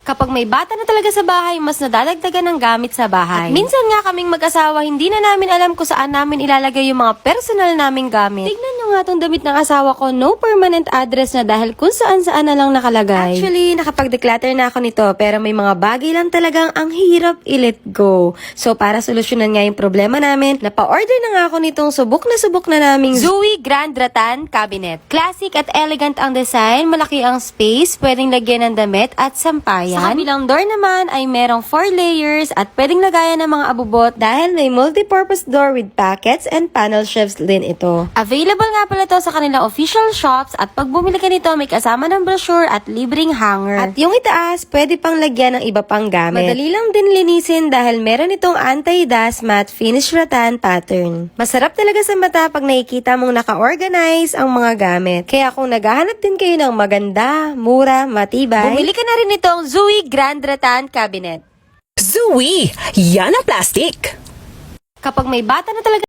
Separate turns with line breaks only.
Kapag may bata na talaga sa bahay, mas nadadagdagan ng gamit sa bahay. At minsan nga kaming mag-asawa, hindi na namin alam kung saan namin ilalagay yung mga personal naming gamit. Tignan nyo nga tong damit ng asawa ko, no permanent address na dahil kung saan-saan na lang nakalagay. Actually, nakapag-declutter na ako nito, pero may mga bagay lang talagang ang hirap i-let go. So, para solusyonan nga yung problema namin, napa-order na nga ako nitong subok na naming Zoe Grand Rattan Cabinet. Classic at elegant ang design, malaki ang space, pwedeng lagyan ng damit at sampayan. Sa kabilang door naman ay merong 4 layers at pwedeng lagayan ng mga abubot dahil may multi-purpose door with packets and panel shelves din ito. Available nga pala to sa kanilang official shops at pag bumili ka nito may kasama ng brochure at libreng hanger. At yung itaas, pwede pang lagyan ng iba pang gamit. Madali lang din linisin dahil meron itong anti-dust matte finish rattan pattern. Masarap talaga sa mata pag nakikita mong naka-organize ang mga gamit. Kaya kung naghahanap din kayo ng maganda, mura, matibay, bumili ka na rin itong Zoe Grand Rattan Cabinet.
Zoe! Yan ang plastic!
Kapag may bata na talaga